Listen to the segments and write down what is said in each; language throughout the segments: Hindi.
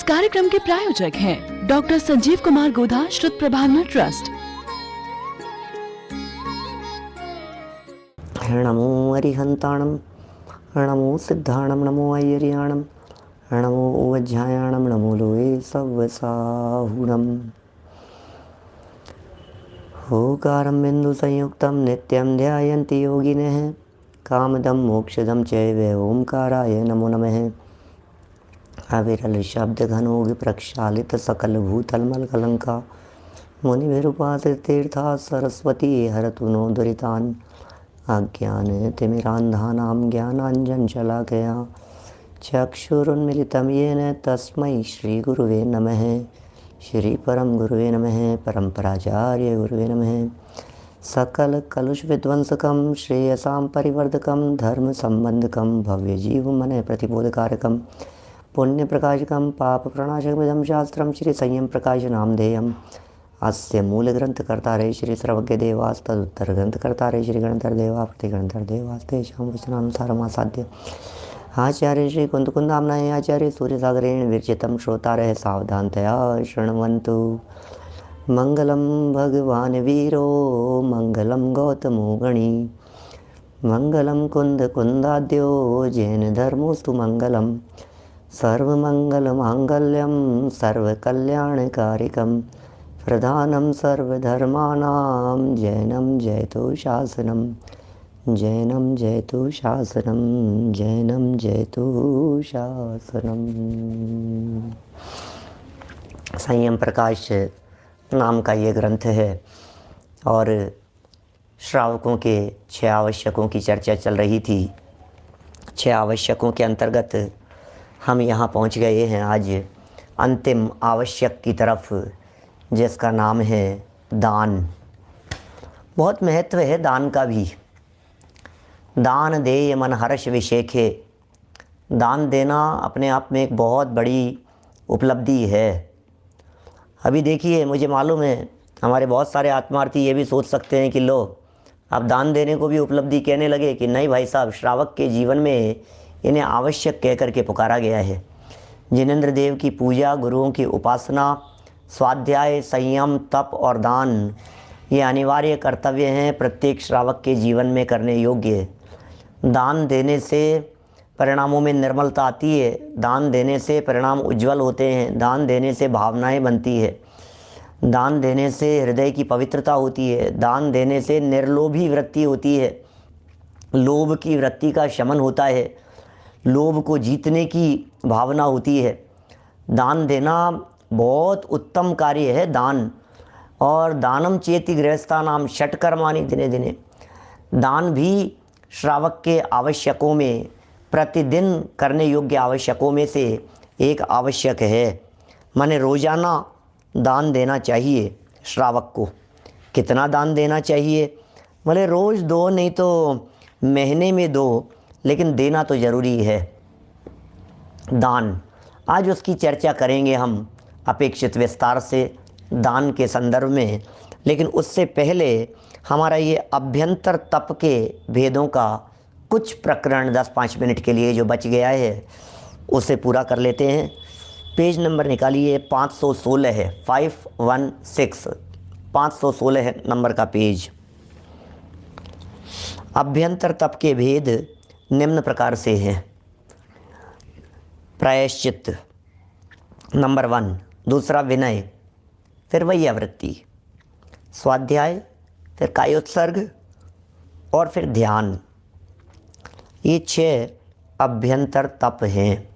इस कार्यक्रम के प्रायोजक हैं डॉक्टर संजीव कुमार गोधा श्रुत प्रभावना ट्रस्ट। नमो अरिहंताणम, नमो सिद्धाणम, नमो अय्यरियाणम, नमो वज्रायाणम, नमो लोए सव्वसाहुणम। होकारं बिंदु संयुक्तं नित्यं ध्यायन्ति योगिनः, कामदं मोक्षदं चैव ओंकाराय नमो नमः। अविरल शब्द घनोग प्रक्षालित सकल भूतलमल कलंका, मुनिभिरुपासित तीर्था सरस्वती हरतु नो दुरितान्। अज्ञान तिमिरान्धानां ज्ञानाञ्जन शलाकया चक्षुरुन्मिलितं येन तस्मै श्रीगुरुवे नमः। श्री परम गुरुवे नमः। परम्पराचार्य गुरुवे नमः। सकल कलुष विध्वंसकं श्रेयसां परिवर्धकं धर्म संबंधकं भव्य जीव मन प्रतिबोधकारकं पुण्य प्रकाशकं पाप प्रणाशकमिदं शास्त्रं श्री संयम प्रकाश नामधेयम्। अस्य मूल ग्रंथ कर्तारे श्री सर्वज्ञ देवास तदुत्तर ग्रंथ कर्तारे श्री गणधर देवा प्रतिगणधर देवास तेषां वचनानुसारमासाद्य आचार्य श्री कुंदकुंदामनाय आचार्य सूर्यसागरेण विरचितं श्रोतारः सावधानतया शृण्वन्तु। मंगलम भगवान वीरो मंगलम गौतमो गणी, मंगलम कुंद कुंदाद्यो जैन धर्मोस्तु मंगलम। सर्वमंगल मांगल्यम सर्वकल्याणकारिकं प्रधानं सर्वधर्माणां जैनं जयतु शासनम। जैनं जयतु शासनम, जैनं जयतु शासनम। संयम प्रकाश नाम का ये ग्रंथ है और श्रावकों के 6 आवश्यकों की चर्चा चल रही थी। 6 आवश्यकों के अंतर्गत हम यहाँ पहुँच गए हैं आज अंतिम आवश्यक की तरफ, जिसका नाम है दान। बहुत महत्व है दान का भी। दान देय मन हर्ष विशेखे, दान देना अपने आप में एक बहुत बड़ी उपलब्धि है। अभी देखिए, मुझे मालूम है हमारे बहुत सारे आत्मार्थी ये भी सोच सकते हैं कि लो अब दान देने को भी उपलब्धि कहने लगे कि नहीं भाई साहब, श्रावक के जीवन में इन्हें आवश्यक कह करके पुकारा गया है। जिनेंद्र देव की पूजा, गुरुओं की उपासना, स्वाध्याय, संयम, तप और दान ये अनिवार्य कर्तव्य हैं प्रत्येक श्रावक के जीवन में करने योग्य। दान देने से परिणामों में निर्मलता आती है, दान देने से परिणाम उज्जवल होते हैं, दान देने से भावनाएं बनती है, दान देने से हृदय की पवित्रता होती है, दान देने से निर्लोभी वृत्ति होती है, लोभ की वृत्ति का शमन होता है, लोभ को जीतने की भावना होती है। दान देना बहुत उत्तम कार्य है दान। और दानम चेति गृहस्थानाम षट्कर्माणि दिने दिने, दान भी श्रावक के आवश्यकों में, प्रतिदिन करने योग्य आवश्यकों में से एक आवश्यक है। माने रोज़ाना दान देना चाहिए श्रावक को। कितना दान देना चाहिए? भले रोज़ दो, नहीं तो महीने में दो, लेकिन देना तो ज़रूरी है दान। आज उसकी चर्चा करेंगे हम अपेक्षित विस्तार से दान के संदर्भ में। लेकिन उससे पहले हमारा ये अभ्यंतर तप के भेदों का कुछ प्रकरण 10-5 मिनट के लिए जो बच गया है उसे पूरा कर लेते हैं। पेज नंबर निकालिए, 516 है, 516, 516 नंबर का पेज। अभ्यंतर तप के भेद निम्न प्रकार से हैं। प्रायश्चित नंबर 1, दूसरा विनय, फिर वैयावृत्ति, स्वाध्याय, फिर कायोत्सर्ग और फिर ध्यान। ये 6 अभ्यंतर तप हैं।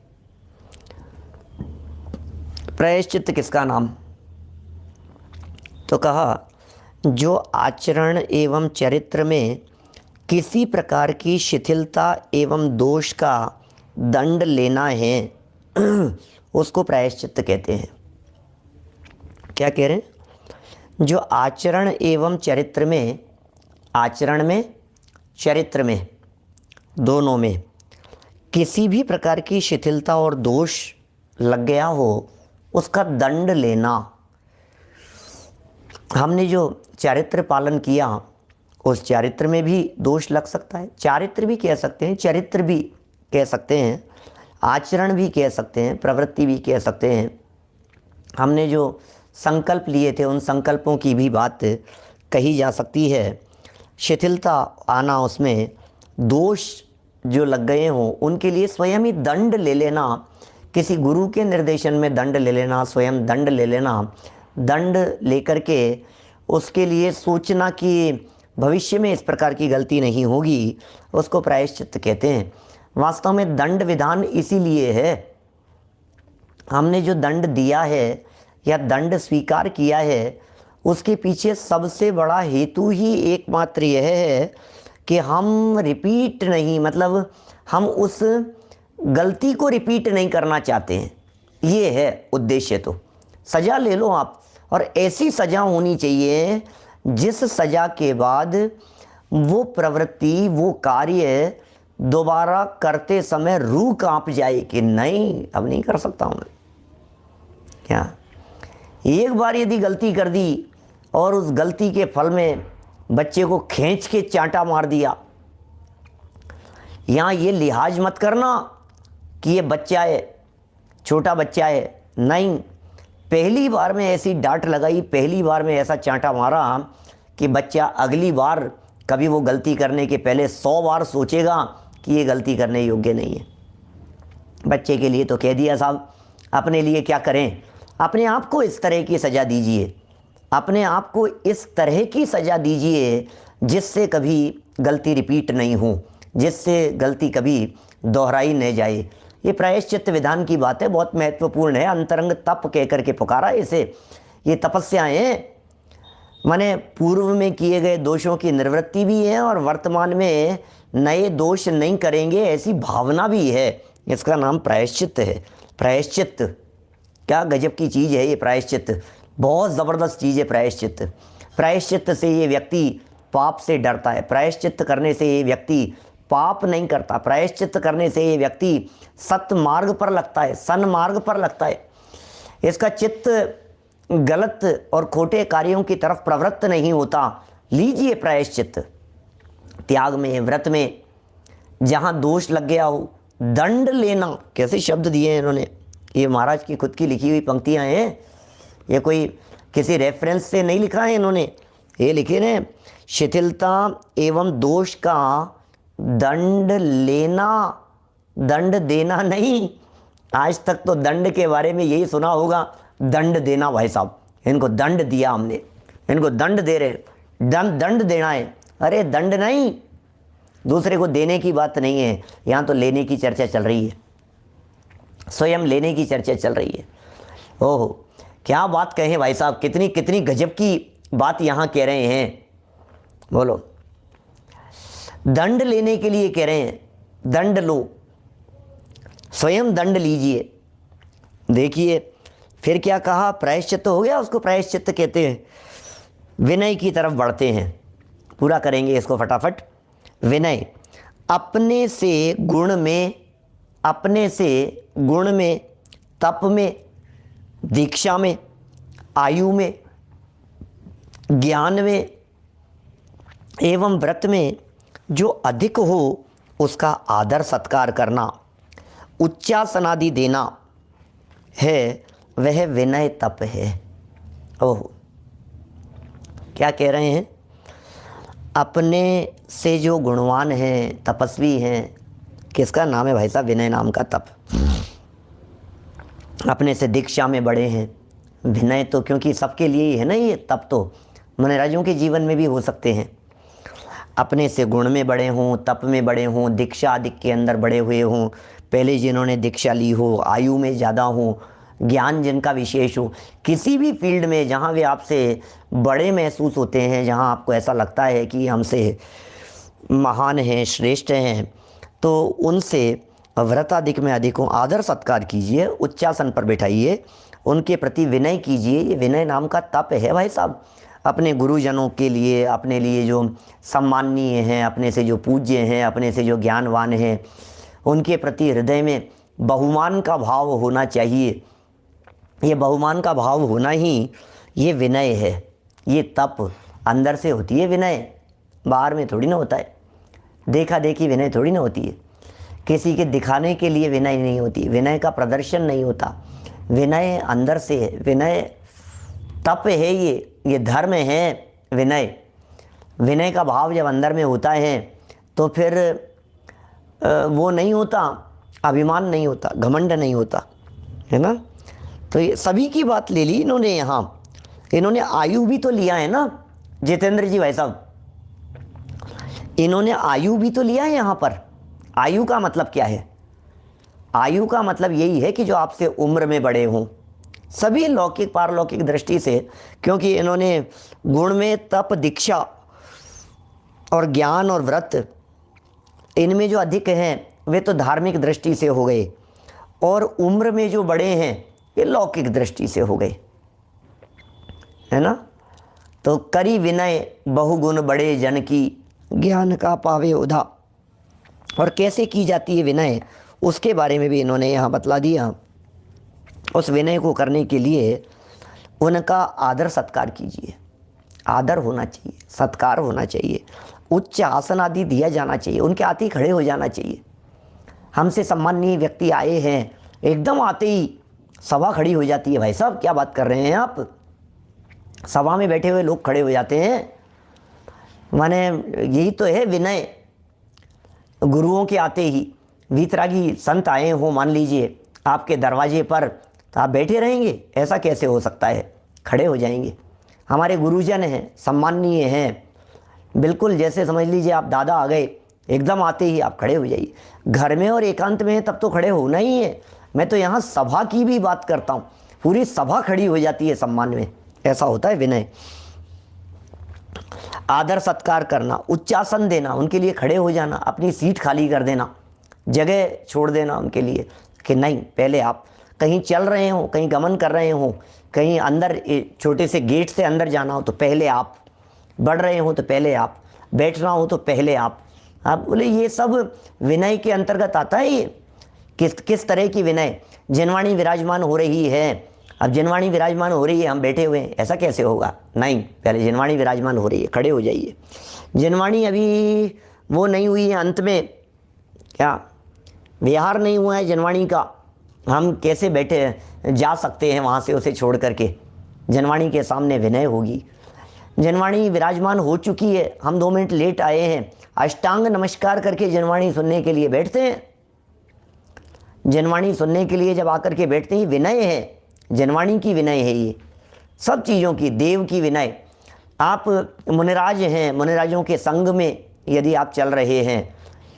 प्रायश्चित किसका नाम? तो कहा जो आचरण एवं चरित्र में किसी प्रकार की शिथिलता एवं दोष का दंड लेना है उसको प्रायश्चित कहते हैं। क्या कह रहे हैं? जो आचरण एवं चरित्र में, आचरण में, चरित्र में, दोनों में किसी भी प्रकार की शिथिलता और दोष लग गया हो उसका दंड लेना। हमने जो चारित्र पालन किया उस चारित्र में भी दोष लग सकता है, चारित्र भी कह सकते हैं, चरित्र भी कह सकते हैं। आचरण भी कह सकते हैं, प्रवृत्ति भी कह सकते हैं। हमने जो संकल्प लिए थे उन संकल्पों की भी बात कही जा सकती है। शिथिलता आना, उसमें दोष जो लग गए हों उनके लिए स्वयं ही दंड ले लेना, किसी गुरु के निर्देशन में दंड ले लेना, स्वयं दंड ले लेना, दंड लेकर के उसके लिए सोचना कि भविष्य में इस प्रकार की गलती नहीं होगी, उसको प्रायश्चित कहते हैं। वास्तव में दंड विधान इसीलिए है, हमने जो दंड दिया है या दंड स्वीकार किया है उसके पीछे सबसे बड़ा हेतु ही एकमात्र यह है कि हम रिपीट नहीं, मतलब हम उस गलती को रिपीट नहीं करना चाहते हैं, ये है उद्देश्य। तो सज़ा ले लो आप, और ऐसी सज़ा होनी चाहिए जिस सज़ा के बाद वो प्रवृत्ति, वो कार्य दोबारा करते समय रूह कांप जाए कि नहीं, अब नहीं कर सकता हूँ मैं। क्या एक बार यदि गलती कर दी और उस गलती के फल में बच्चे को खींच के चांटा मार दिया, यहाँ ये लिहाज मत करना कि ये बच्चा है, छोटा बच्चा है, नहीं, पहली बार में ऐसी डांट लगाई, पहली बार में ऐसा चांटा मारा कि बच्चा अगली बार कभी वो गलती करने के पहले 100 बार सोचेगा कि ये गलती करने योग्य नहीं है। बच्चे के लिए तो कह दिया साहब, अपने लिए क्या करें, अपने आप को इस तरह की सज़ा दीजिए, अपने आप को इस तरह की सज़ा दीजिए जिससे कभी गलती रिपीट नहीं हो, जिससे गलती कभी दोहराई न जाए। ये प्रायश्चित विधान की बात है, बहुत महत्वपूर्ण है। अंतरंग तप कह करके पुकारा इसे। ये तपस्याएँ हैं, माने पूर्व में किए गए दोषों की निवृत्ति भी है और वर्तमान में नए दोष नहीं करेंगे ऐसी भावना भी है। इसका नाम प्रायश्चित है। प्रायश्चित क्या गजब की चीज़ है ये प्रायश्चित, बहुत ज़बरदस्त चीज़ है प्रायश्चित। प्रायश्चित से ये व्यक्ति पाप से डरता है, प्रायश्चित करने से ये व्यक्ति पाप नहीं करता, प्रायश्चित करने से ये व्यक्ति सत मार्ग पर लगता है, सन्मार्ग पर लगता है। इसका चित्त गलत और खोटे कार्यों की तरफ प्रवृत्त नहीं होता। लीजिए प्रायश्चित। त्याग में, व्रत में जहाँ दोष लग गया हो, दंड लेना, कैसे शब्द दिए हैं इन्होंने, ये महाराज की खुद की लिखी हुई पंक्तियाँ हैं, ये कोई किसी रेफरेंस से नहीं लिखा है इन्होंने, ये लिखे हैं शिथिलता एवं दोष का दंड लेना, दंड देना नहीं। आज तक तो दंड के बारे में यही सुना होगा, दंड देना। भाई साहब इनको दंड दिया हमने, इनको दंड दे रहे, दंड देना है। अरे दंड नहीं, दूसरे को देने की बात नहीं है, यहाँ तो लेने की चर्चा चल रही है, स्वयं लेने की चर्चा चल रही है। ओहो क्या बात कहें भाई साहब, कितनी कितनी गजब की बात यहाँ कह रहे हैं। बोलो, दंड लेने के लिए कह रहे हैं, दंड लो, स्वयं दंड लीजिए। देखिए फिर क्या कहा, प्रायश्चित हो गया, उसको प्रायश्चित कहते हैं। विनय की तरफ बढ़ते हैं, पूरा करेंगे इसको फटाफट। विनय, अपने से गुण में, अपने से गुण में, तप में, दीक्षा में, आयु में, ज्ञान में एवं व्रत में जो अधिक हो उसका आदर सत्कार करना, उच्चासनादि देना है, वह विनय तप है। ओह क्या कह रहे हैं, अपने से जो गुणवान हैं, तपस्वी हैं, किसका नाम है भाई साहब, विनय नाम का तप। अपने से दीक्षा में बड़े हैं, विनय तो क्योंकि सबके लिए ही है ना ये तप, तो मनराजों के जीवन में भी हो सकते हैं। अपने से गुण में बड़े हों, तप में बड़े हों, दीक्षा आदि के अंदर बड़े हुए हों, पहले जिन्होंने दीक्षा ली हो, आयु में ज़्यादा हो, ज्ञान जिनका विशेष हो, किसी भी फील्ड में जहाँ वे आपसे बड़े महसूस होते हैं, जहाँ आपको ऐसा लगता है कि हमसे महान हैं, श्रेष्ठ हैं, तो उनसे व्रत अधिक में अधिक हो आदर सत्कार कीजिए, उच्चासन पर बैठाइए, उनके प्रति विनय कीजिए। ये विनय नाम का तप है भाई साहब। अपने गुरुजनों के लिए, अपने लिए जो सम्माननीय हैं, अपने से जो पूज्य हैं, अपने से जो ज्ञानवान हैं, उनके प्रति हृदय में बहुमान का भाव होना चाहिए। ये बहुमान का भाव होना ही ये विनय है। ये तप अंदर से होती है विनय, बाहर में थोड़ी ना होता है। देखा देखी विनय थोड़ी ना होती है। किसी के दिखाने के लिए विनय नहीं होती, विनय का प्रदर्शन नहीं होता। विनय अंदर से है, विनय तप है, ये धर्म है। विनय विनय का भाव जब अंदर में होता है तो फिर वो नहीं होता, अभिमान नहीं होता, घमंड नहीं होता, है ना। तो ये सभी की बात ले ली इन्होंने। यहाँ इन्होंने आयु भी तो लिया है ना जितेंद्र जी भाई साहब, इन्होंने आयु भी तो लिया है यहाँ पर। आयु का मतलब क्या है? आयु का मतलब यही है कि जो आपसे उम्र में बड़े हों, सभी लौकिक पारलौकिक दृष्टि से, क्योंकि इन्होंने गुण में तप, दीक्षा और ज्ञान और व्रत, इनमें जो अधिक हैं वे तो धार्मिक दृष्टि से हो गए, और उम्र में जो बड़े हैं ये लौकिक दृष्टि से हो गए, है ना। तो करी विनय बहुगुण बड़े जन की, ज्ञान का पावे उधा। और कैसे की जाती है विनय, उसके बारे में भी इन्होंने यहाँ बतला दिया। उस विनय को करने के लिए उनका आदर सत्कार कीजिए। आदर होना चाहिए, सत्कार होना चाहिए, उच्च आसन आदि दिया जाना चाहिए, उनके आते ही खड़े हो जाना चाहिए। हमसे सम्माननीय व्यक्ति आए हैं, एकदम आते ही सभा खड़ी हो जाती है। भाई साहब क्या बात कर रहे हैं आप, सभा में बैठे हुए लोग खड़े हो जाते हैं। माने यही तो है विनय। गुरुओं के आते ही, वीतरागी संत आए हो मान लीजिए आपके दरवाजे पर, तो आप बैठे रहेंगे? ऐसा कैसे हो सकता है? खड़े हो जाएंगे। हमारे गुरुजन हैं, सम्माननीय हैं, बिल्कुल जैसे समझ लीजिए आप दादा आ गए, एकदम आते ही आप खड़े हो जाइए। घर में और एकांत में तब तो खड़े होना ही है। मैं तो यहाँ सभा की भी बात करता हूँ, पूरी सभा खड़ी हो जाती है सम्मान में। ऐसा होता है विनय। आदर सत्कार करना, उच्चासन देना, उनके लिए खड़े हो जाना, अपनी सीट खाली कर देना, जगह छोड़ देना उनके लिए कि नहीं पहले आप। कहीं चल रहे हो, कहीं गमन कर रहे हो, कहीं अंदर छोटे से गेट से अंदर जाना हो तो पहले आप, बढ़ रहे हो तो पहले आप, बैठना हो तो पहले आप बोले। ये सब विनय के अंतर्गत आता है। ये किस तरह की विनय? जिनवाणी विराजमान हो रही है, अब जिनवाणी विराजमान हो रही है, हम बैठे हुए हैं, ऐसा कैसे होगा? नहीं, पहले जिनवाणी विराजमान हो रही है, खड़े हो जाइए। जिनवाणी अभी वो नहीं हुई है, अंत में क्या विहार नहीं हुआ है जिनवाणी का, हम कैसे बैठे जा सकते हैं वहाँ से उसे छोड़ करके? जिनवाणी के सामने विनय होगी। जिनवाणी विराजमान हो चुकी है, हम 2 मिनट लेट आए हैं, अष्टांग नमस्कार करके जिनवाणी सुनने के लिए बैठते हैं। जिनवाणी सुनने के लिए जब आकर के बैठते ही विनय है, जिनवाणी की विनय है। ये सब चीज़ों की, देव की विनय। आप मुनिराज हैं, मुनिराजों के संग में यदि आप चल रहे हैं,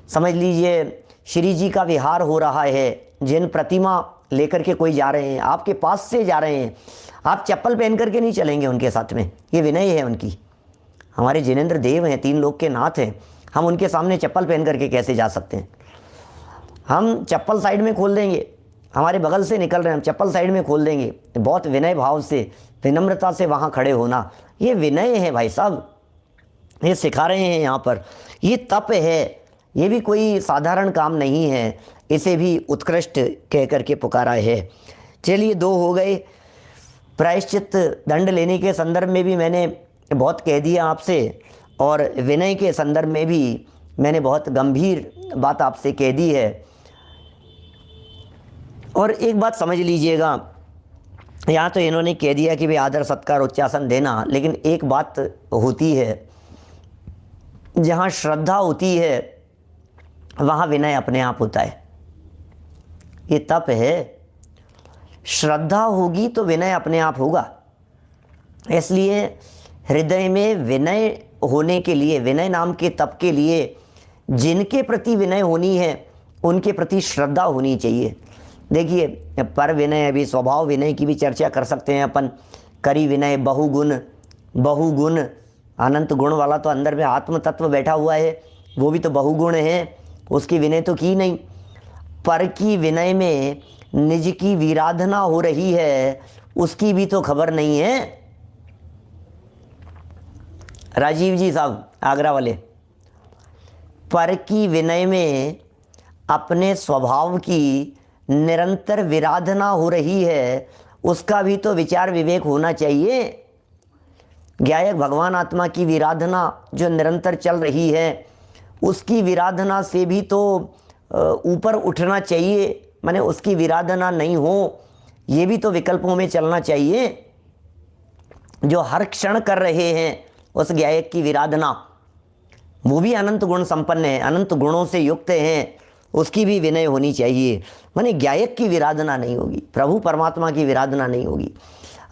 समझ लीजिए श्री जी का विहार हो रहा है, जिन प्रतिमा लेकर के कोई जा रहे हैं, आपके पास से जा रहे हैं, आप चप्पल पहन करके नहीं चलेंगे उनके साथ में, ये विनय है उनकी। हमारे जिनेंद्र देव हैं, 3 लोक के नाथ हैं, हम उनके सामने चप्पल पहन करके कैसे जा सकते हैं? हम चप्पल साइड में खोल देंगे, हमारे बगल से निकल रहे हैं, हम चप्पल साइड में खोल देंगे। बहुत विनय भाव से, विनम्रता से वहाँ खड़े होना, ये विनय है भाई साहब। ये सिखा रहे हैं यहाँ पर। ये तप है, ये भी कोई साधारण काम नहीं है, इसे भी उत्कृष्ट कह करके पुकारा है। चलिए 2 हो गए। प्रायश्चित दंड लेने के संदर्भ में भी मैंने बहुत कह दिया आपसे, और विनय के संदर्भ में भी मैंने बहुत गंभीर बात आपसे कह दी है। और एक बात समझ लीजिएगा, यहाँ तो इन्होंने कह दिया कि भाई आदर सत्कार उच्चासन देना, लेकिन एक बात होती है, जहाँ श्रद्धा होती है वहाँ विनय अपने आप होता है। ये तप है, श्रद्धा होगी तो विनय अपने आप होगा। इसलिए हृदय में विनय होने के लिए, विनय नाम के तप के लिए जिनके प्रति विनय होनी है, उनके प्रति श्रद्धा होनी चाहिए। देखिए पर विनय, अभी स्वभाव विनय की भी चर्चा कर सकते हैं अपन। करी विनय बहुगुण, बहुगुण अनंत गुण वाला तो अंदर में आत्म तत्व बैठा हुआ है, वो भी तो बहुगुण है, उसकी विनय तो की नहीं। पर की विनय में निज की विराधना हो रही है, उसकी भी तो खबर नहीं है। राजीव जी साहब आगरा वाले, पर की विनय में अपने स्वभाव की निरंतर विराधना हो रही है, उसका भी तो विचार विवेक होना चाहिए। ज्ञायक भगवान आत्मा की विराधना जो निरंतर चल रही है, उसकी विराधना से भी तो ऊपर उठना चाहिए, माने उसकी विराधना नहीं हो, ये भी तो विकल्पों में चलना चाहिए। जो हर क्षण कर रहे हैं उस गायक की विराधना, वो भी अनंत गुण संपन्न है, अनंत गुणों से युक्त हैं, उसकी भी विनय होनी चाहिए। माने गायक की विराधना नहीं होगी, प्रभु परमात्मा की विराधना नहीं होगी।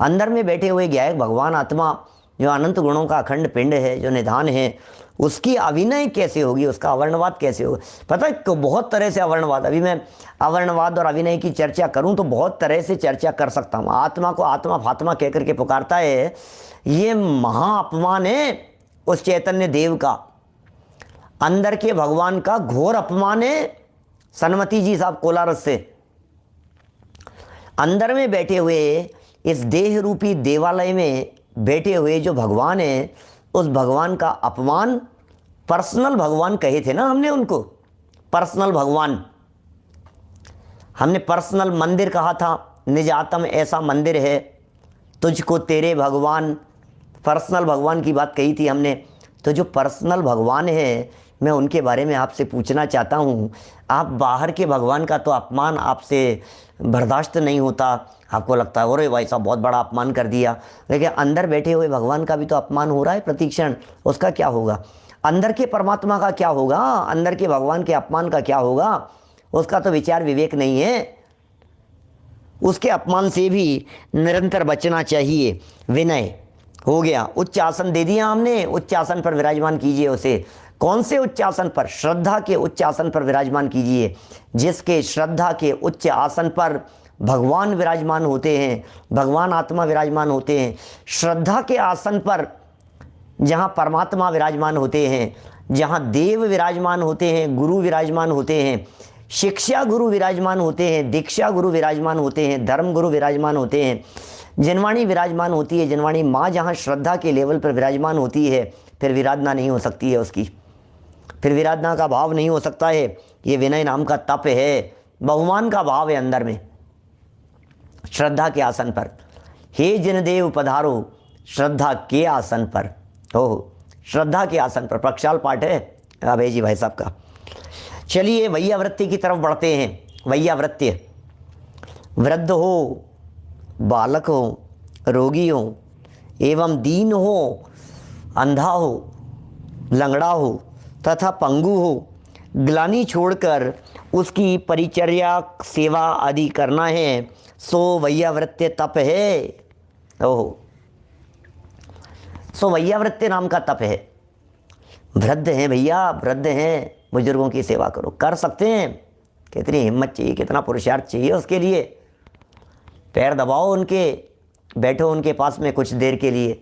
अंदर में बैठे हुए गायक भगवान आत्मा जो अनंत गुणों का अखंड पिंड है, जो निधान है, उसकी अविनय कैसे होगी, उसका अवर्णवाद कैसे होगा? पता है कि बहुत तरह से अवर्णवाद, अभी मैं अवर्णवाद और अविनय की चर्चा करूं तो बहुत तरह से चर्चा कर सकता हूं। आत्मा को आत्मा फात्मा कह करके पुकारता है, ये महा अपमान है उस चैतन्य देव का, अंदर के भगवान का घोर अपमान है। सन्मति जी साहब कोलारस से, अंदर में बैठे हुए इस देह रूपी देवालय में बैठे हुए जो भगवान है, उस भगवान का अपमान, पर्सनल भगवान कहे थे ना हमने उनको, पर्सनल भगवान, हमने पर्सनल मंदिर कहा था। निज आत्म ऐसा मंदिर है तुझको तेरे भगवान, पर्सनल भगवान की बात कही थी हमने। तो जो पर्सनल भगवान है, मैं उनके बारे में आपसे पूछना चाहता हूँ। आप बाहर के भगवान का तो अपमान आपसे बर्दाश्त नहीं होता, आपको लगता है अरे भाई साहब बहुत बड़ा अपमान कर दिया, लेकिन अंदर बैठे हुए भगवान का भी तो अपमान हो रहा है प्रतिक्षण, उसका क्या होगा? अंदर के परमात्मा का क्या होगा? अंदर के भगवान के अपमान का क्या होगा? उसका तो विचार विवेक नहीं है। उसके अपमान से भी निरंतर बचना चाहिए। विनय हो गया, उच्च आसन दे दिया हमने, उच्च आसन पर विराजमान कीजिए उसे। कौन से उच्च आसन पर? श्रद्धा के उच्च आसन पर विराजमान कीजिए, जिसके श्रद्धा के उच्च आसन पर भगवान विराजमान होते हैं, भगवान आत्मा विराजमान होते हैं। श्रद्धा के आसन पर जहाँ परमात्मा विराजमान होते हैं, जहाँ देव विराजमान होते हैं, गुरु विराजमान होते हैं, शिक्षा गुरु विराजमान होते हैं, दीक्षा गुरु विराजमान होते हैं, धर्म गुरु विराजमान होते हैं, जिनवाणी विराजमान होती है। जिनवाणी माँ जहाँ श्रद्धा के लेवल पर विराजमान होती है, फिर विराधना नहीं हो सकती है उसकी, फिर विराधना का भाव नहीं हो सकता है। ये विनय नाम का तप है, बहुमान का भाव है अंदर में। श्रद्धा के आसन पर, हे जिनदेव पधारो श्रद्धा के आसन पर। ओहो, श्रद्धा के आसन पर प्रक्षाल पाठ है अभय जी भाई साहब का। चलिए वैयावृत्ति की तरफ बढ़ते हैं। वैयावृत्य, वृद्ध हो, बालक हो, रोगी हो, एवं दीन हो, अंधा हो, लंगड़ा हो तथा पंगु हो, ग्लानि छोड़कर उसकी परिचर्या सेवा आदि करना है, सो वैयावृत्य तप है। ओहो, सो वैयावृत्य नाम का तप है। वृद्ध हैं भैया, वृद्ध हैं, बुजुर्गों की सेवा करो, कर सकते हैं। कितनी हिम्मत चाहिए, कितना पुरुषार्थ चाहिए उसके लिए। पैर दबाओ उनके, बैठो उनके पास में कुछ देर के लिए,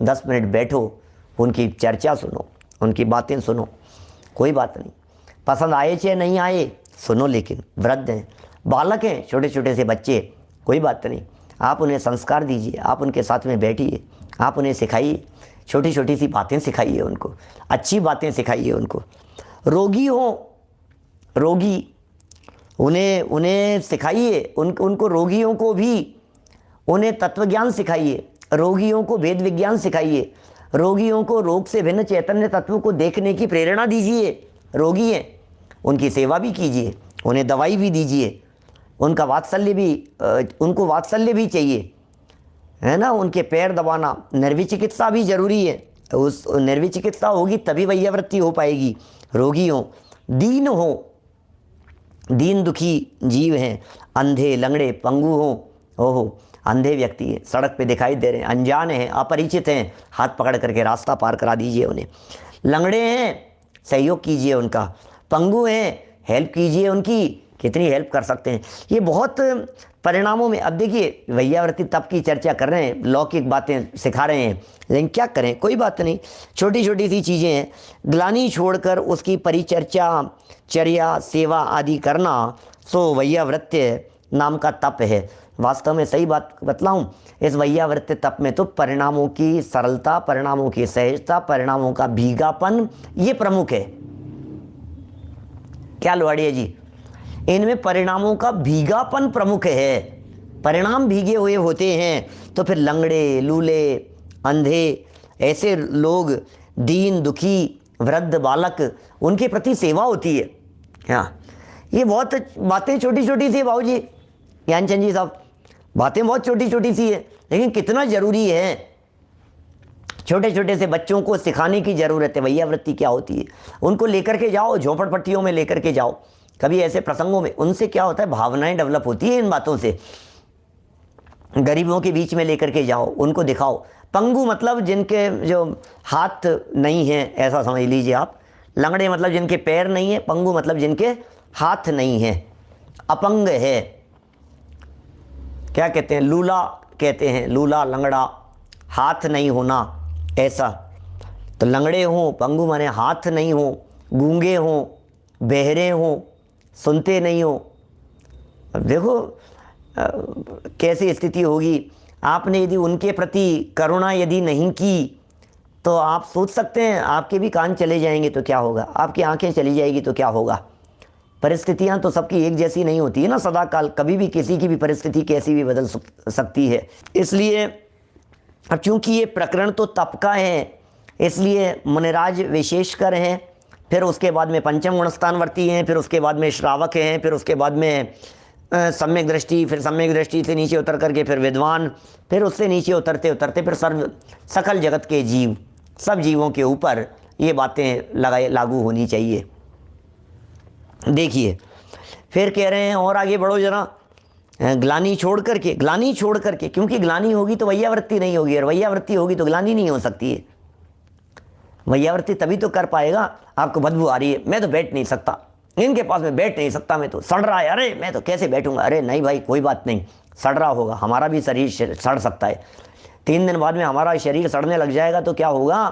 10 मिनट बैठो, उनकी चर्चा सुनो, उनकी बातें सुनो, कोई बात नहीं। पसंद आए चाहे नहीं आए सुनो, लेकिन वृद्ध हैं, बालक हैं, छोटे छोटे से बच्चे, कोई बात नहीं। आप उन्हें संस्कार दीजिए, आप उनके साथ में बैठिए, आप उन्हें सिखाइए, छोटी छोटी सी बातें सिखाइए उनको, अच्छी बातें सिखाइए उनको। रोगी हो, रोगी, उन्हें सिखाइए, उनको रोगियों को भी उन्हें तत्वज्ञान सिखाइए, रोगियों को वेद विज्ञान सिखाइए, रोगियों को रोग से भिन्न चैतन्य तत्व को देखने की प्रेरणा दीजिए। रोगी हैं, उनकी सेवा भी कीजिए, उन्हें दवाई भी दीजिए, उनका वात्सल्य भी, उनको वात्सल्य भी चाहिए, है ना। उनके पैर दबाना, निर्विचिकित्सा भी जरूरी है। उस निर्विचिकित्सा होगी तभी वैयावृत्ति हो पाएगी। रोगी हो, दीन हो, दीन दुखी जीव हैं, अंधे लंगड़े पंगु हो, ओहो अंधे व्यक्ति हैं, सड़क पे दिखाई दे रहे हैं, अनजान हैं, अपरिचित हैं, हाथ पकड़ करके रास्ता पार करा दीजिए उन्हें। लंगड़े हैं, सहयोग कीजिए उनका। पंगु हैं, हेल्प कीजिए उनकी, कितनी हेल्प कर सकते हैं। ये बहुत परिणामों में, अब देखिए वैयावृत्ति तप की चर्चा कर रहे हैं, लौकिक बातें सिखा रहे हैं, लेकिन क्या करें, कोई बात नहीं, छोटी छोटी सी चीज़ें हैं। ग्लानि छोड़कर उसकी परिचर्चा, चर्या, सेवा आदि करना, सो वैयावृत्य नाम का तप है। वास्तव में सही बात बतलाऊं, इस वैयावृत्य तप में तो परिणामों की सरलता, परिणामों की सहजता, परिणामों का भीगापन, ये प्रमुख है। क्या लुहाड़िया जी, इनमें परिणामों का भीगापन प्रमुख है। परिणाम भीगे हुए होते हैं तो फिर लंगड़े, लूले, अंधे, ऐसे लोग, दीन दुखी, वृद्ध, बालक, उनके प्रति सेवा होती है। हाँ, ये बहुत बातें छोटी छोटी सी है बाबूजी, ज्ञानचंद जी साहब, बातें बहुत छोटी छोटी सी है, लेकिन कितना जरूरी है। छोटे छोटे से बच्चों को सिखाने की ज़रूरत है वैयावृत्ति क्या होती है। उनको लेकर के जाओ, झोपड़पट्टियों में लेकर के जाओ, कभी ऐसे प्रसंगों में, उनसे क्या होता है, भावनाएं डेवलप होती है इन बातों से। गरीबों के बीच में लेकर के जाओ, उनको दिखाओ। पंगु मतलब जिनके जो हाथ नहीं है, ऐसा समझ लीजिए आप। लंगड़े मतलब जिनके पैर नहीं है, पंगु मतलब जिनके हाथ नहीं है, अपंग है, क्या कहते हैं, लूला कहते हैं, लूला लंगड़ा, हाथ नहीं होना, ऐसा। तो लंगड़े हों, पंगु माने हाथ नहीं हो, गूंगे हों, बहरे हों, सुनते नहीं हो। अब देखो कैसी स्थिति होगी। आपने यदि उनके प्रति करुणा यदि नहीं की तो आप सोच सकते हैं आपके भी कान चले जाएंगे तो क्या होगा, आपकी आंखें चली जाएगी तो क्या होगा। परिस्थितियां तो सबकी एक जैसी नहीं होती है ना सदा काल, कभी भी किसी की भी परिस्थिति कैसी भी बदल सकती है। इसलिए अब चूंकि ये प्रकरण तो तप का है, इसलिए मुनिराज विशेषकर हैं, फिर उसके बाद में पंचम गुणस्थानवर्ती हैं, फिर उसके बाद में श्रावक हैं, फिर उसके बाद में सम्यक दृष्टि, फिर सम्यक दृष्टि से नीचे उतर करके फिर विद्वान, फिर उससे नीचे उतरते उतरते फिर सकल जगत के जीव, सब जीवों के ऊपर ये बातें लागू होनी चाहिए। देखिए फिर कह रहे हैं और आगे बढ़ो जरा, ग्लानि छोड़ करके, क्योंकि ग्लानि होगी तो वैयावृत्ति नहीं होगी, और वैयावृत्ति होगी तो ग्लानि नहीं हो सकती है। वैयावृत्ति तभी तो कर पाएगा। आपको बदबू आ रही है, मैं तो बैठ नहीं सकता, इनके पास में बैठ नहीं सकता, मैं तो सड़ रहा है, अरे मैं तो कैसे बैठूंगा, अरे नहीं भाई कोई बात नहीं, सड़ रहा होगा, हमारा भी शरीर सड़ सकता है। 3 दिन बाद में हमारा शरीर सड़ने लग जाएगा तो क्या होगा,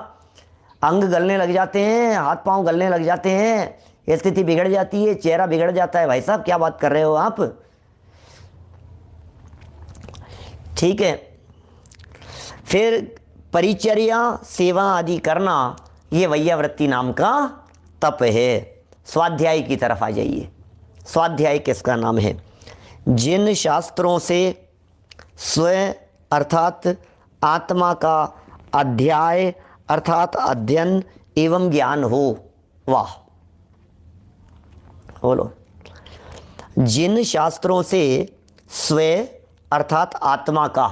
अंग गलने लग जाते हैं, हाथ पांव गलने लग जाते हैं, स्थिति बिगड़ जाती है, चेहरा बिगड़ जाता है। भाई साहब क्या बात कर रहे हो आप, ठीक है। फिर परिचर्या सेवा आदि करना, ये वैयावृत्ति नाम का तप है। स्वाध्याय की तरफ आ जाइए। स्वाध्याय किसका नाम है, जिन शास्त्रों से स्वयं अर्थात आत्मा का अध्याय अर्थात अध्ययन एवं ज्ञान हो। वाह, बोलो। जिन शास्त्रों से स्वयं अर्थात आत्मा का,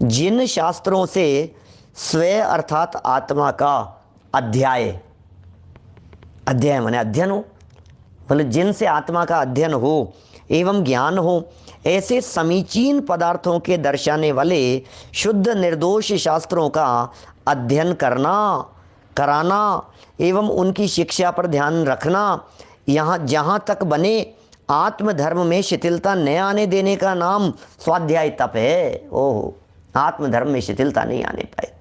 जिन शास्त्रों से स्वयं अर्थात आत्मा का अध्याय, अध्याय माने अध्ययन हो, बोले जिनसे आत्मा का अध्ययन हो एवं ज्ञान हो, ऐसे समीचीन पदार्थों के दर्शाने वाले शुद्ध निर्दोष शास्त्रों का अध्ययन कराना एवं उनकी शिक्षा पर ध्यान रखना, यहाँ जहाँ तक बने आत्मधर्म में शिथिलता न आने देने का नाम स्वाध्याय तप है। ओह, आत्मधर्म में शिथिलता नहीं आने पाए,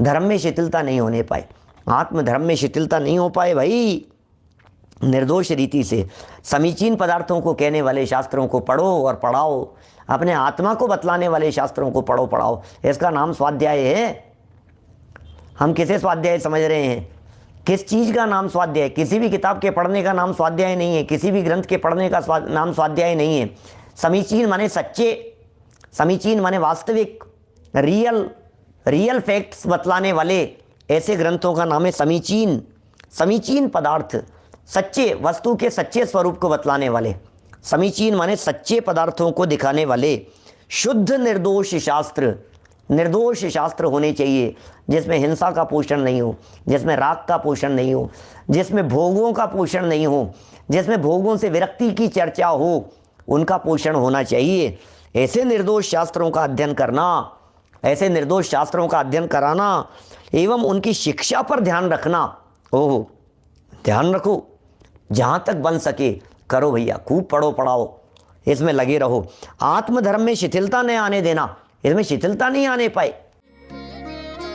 धर्म में शिथिलता नहीं होने पाए, आत्मधर्म में शिथिलता नहीं हो पाए भाई। निर्दोष रीति से समीचीन पदार्थों को कहने वाले शास्त्रों को पढ़ो और पढ़ाओ, अपने आत्मा को बतलाने वाले शास्त्रों को पढ़ो पढ़ाओ, इसका नाम स्वाध्याय है। हम किसे स्वाध्याय समझ रहे हैं, किस चीज़ का नाम स्वाध्याय? किसी भी किताब के पढ़ने का नाम स्वाध्याय नहीं है, किसी भी ग्रंथ के पढ़ने का नाम स्वाध्याय नहीं है। समीचीन माने सच्चे, समीचीन माने वास्तविक, रियल फैक्ट्स बतलाने वाले ऐसे ग्रंथों का नाम है समीचीन। समीचीन पदार्थ, सच्चे वस्तु के सच्चे स्वरूप को बतलाने वाले, समीचीन माने सच्चे पदार्थों को दिखाने वाले शुद्ध निर्दोष शास्त्र। निर्दोष शास्त्र होने चाहिए जिसमें हिंसा का पोषण नहीं हो, जिसमें राग का पोषण नहीं हो, जिसमें भोगों का पोषण नहीं हो, जिसमें भोगों से विरक्ति की चर्चा हो, उनका पोषण होना चाहिए। ऐसे निर्दोष शास्त्रों का अध्ययन करना, ऐसे निर्दोष शास्त्रों का अध्ययन कराना एवं उनकी शिक्षा पर ध्यान रखना। ओह, ध्यान रखो, जहाँ तक बन सके करो भैया, खूब पढ़ो पढ़ाओ, इसमें लगे रहो। आत्मधर्म में शिथिलता न आने देना, इसमें शिथिलता नहीं आने पाए।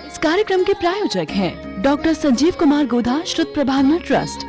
इस कार्यक्रम के प्रायोजक हैं डॉक्टर संजीव कुमार गोधा, श्रुत प्रभावना ट्रस्ट।